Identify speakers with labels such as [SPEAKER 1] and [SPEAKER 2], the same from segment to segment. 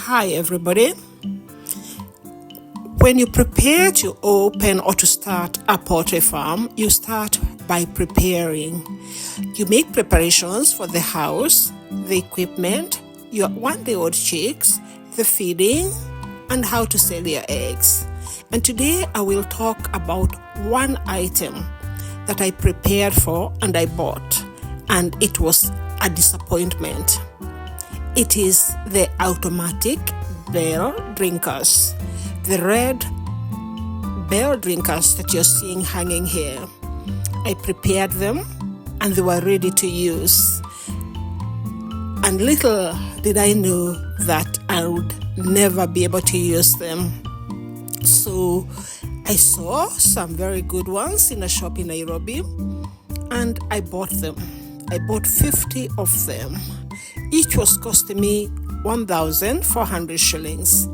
[SPEAKER 1] Hi everybody. When you prepare to open or to start a poultry farm, you start by preparing. You make preparations for the house, the equipment, your one-day-old chicks, the feeding, and how to sell your eggs. And today I will talk about one item that I prepared for and I bought, and it was a disappointment. It is the automatic bell drinkers, the red bell drinkers that you're seeing hanging here. I prepared them and they were ready to use. And little did I know that I would never be able to use them. So I saw some very good ones in a shop in Nairobi and I bought them. I bought 50 of them. Each was costing me 1,400 shillings.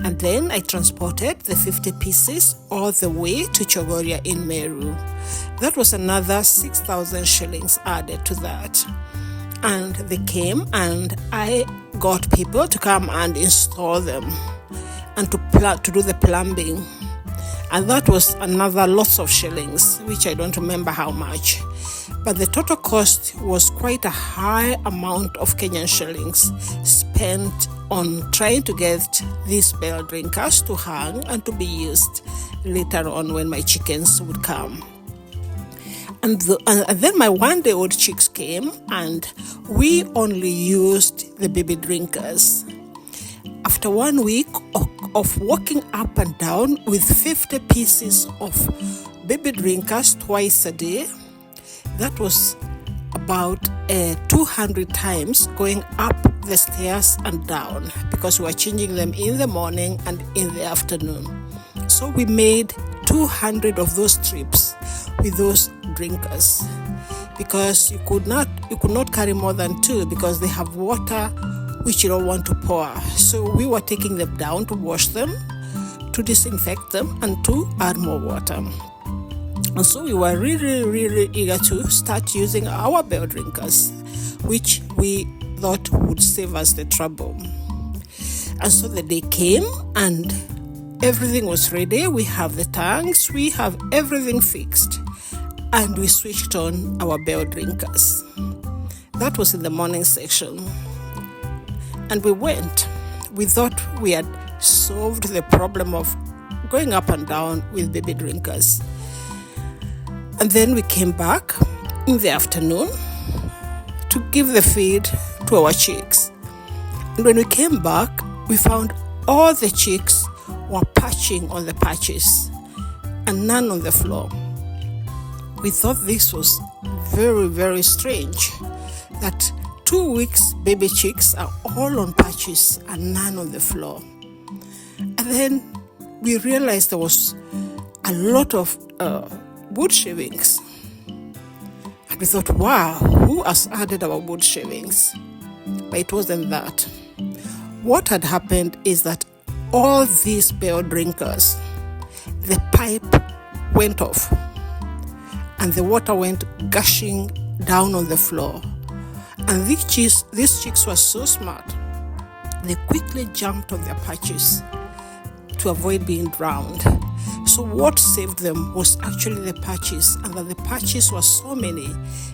[SPEAKER 1] And then I transported the 50 pieces all the way to Chogoria in Meru. That was another 6,000 shillings added to that. And they came and I got people to come and install them and to do the plumbing. And that was another lots of shillings, which I don't remember how much. But the total cost was quite a high amount of Kenyan shillings spent on trying to get these bell drinkers to hang and to be used later on when my chickens would come. And then my one-day-old chicks came and we only used the baby drinkers. After 1 week of walking up and down with 50 pieces of baby drinkers twice a day, that was about 200 times going up the stairs and down because we were changing them in the morning and in the afternoon. So we made 200 of those trips with those drinkers because you could not carry more than 2 because they have water which you don't want to pour. So we were taking them down to wash them, to disinfect them, and to add more water. And so we were really eager to start using our bell drinkers, which we thought would save us the trouble. And so the day came and everything was ready. We have the tanks, we have everything fixed, and we switched on our bell drinkers. That was in the morning section. And we went. We thought we had solved the problem of going up and down with baby drinkers. And then we came back in the afternoon to give the feed to our chicks. And when we came back, we found all the chicks were patching on the patches and none on the floor. We thought this was very strange, that 2 weeks baby chicks are all on patches and none on the floor. And then we realized there was a lot of wood shavings. And we thought, wow, who has added our wood shavings? But it wasn't that. What had happened is that all these bell drinkers, the pipe went off and the water went gushing down on the floor. And these chicks were so smart. They quickly jumped on their patches to avoid being drowned. So what saved them was actually the patches, and that the patches were so many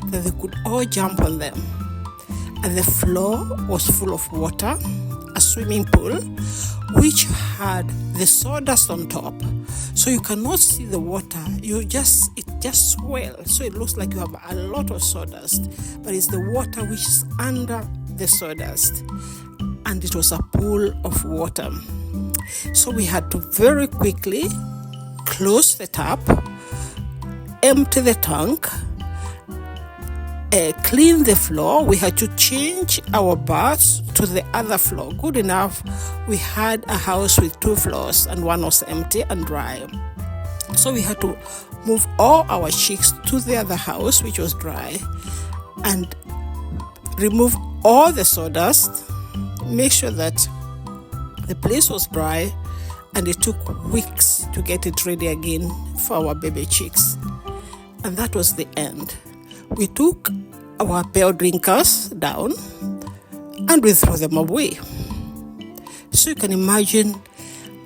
[SPEAKER 1] that they could all jump on them. And the floor was full of water, a swimming pool, which had the sawdust on top. So you cannot see the water, it just swells. So it looks like you have a lot of sawdust, but it's the water which is under the sawdust. And it was a pool of water. So we had to very quickly close the tap, empty the tank, clean the floor. We had to change our baths to the other floor. Good enough, we had a house with 2 floors and one was empty and dry. So we had to move all our chicks to the other house, which was dry, and remove all the sawdust, make sure that the place was dry, and it took weeks to get it ready again for our baby chicks. And that was the end. We took our bell drinkers down and we threw them away. So you can imagine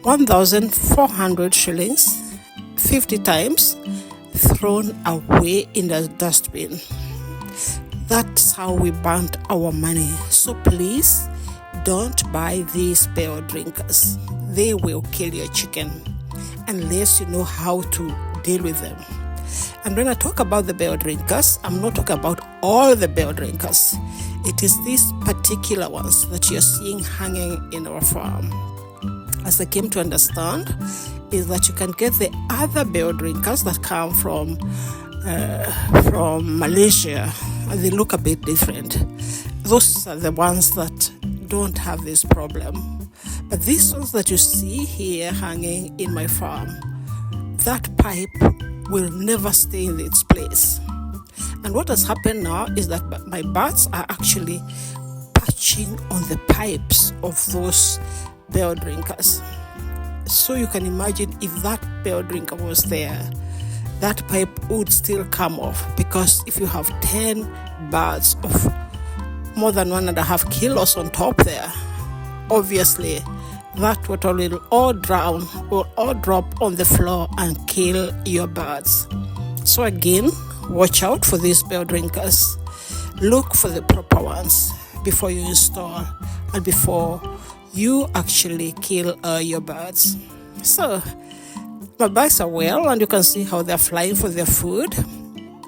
[SPEAKER 1] 1,400 shillings 50 times thrown away in the dustbin. That's how we burnt our money. So please don't buy these bell drinkers. They will kill your chicken unless you know how to deal with them. And when I talk about the bell drinkers, I'm not talking about all the bell drinkers. It is these particular ones that you're seeing hanging in our farm. As I came to understand, is that you can get the other bell drinkers that come from Malaysia, and they look a bit different. Those are the ones that don't have this problem. But these ones that you see here hanging in my farm, that pipe will never stay in its place. And what has happened now is that my birds are actually patching on the pipes of those bell drinkers. So you can imagine if that bell drinker was there, that pipe would still come off, because if you have 10 birds of more than 1.5 kilos on top there, obviously that water will all drown, will all drop on the floor and kill your birds. So again, watch out for these bell drinkers. Look for the proper ones before you install and before you actually kill your birds. So my birds are well, and you can see how they're flying for their food,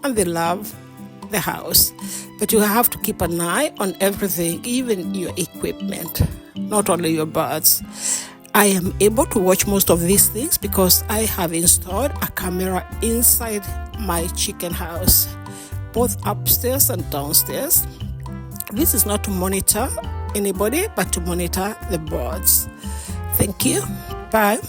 [SPEAKER 1] and they love the house. But you have to keep an eye on everything, even your equipment, not only your birds. I am able to watch most of these things because I have installed a camera inside my chicken house, both upstairs and downstairs. This is not to monitor anybody, but to monitor the birds. Thank you. Bye.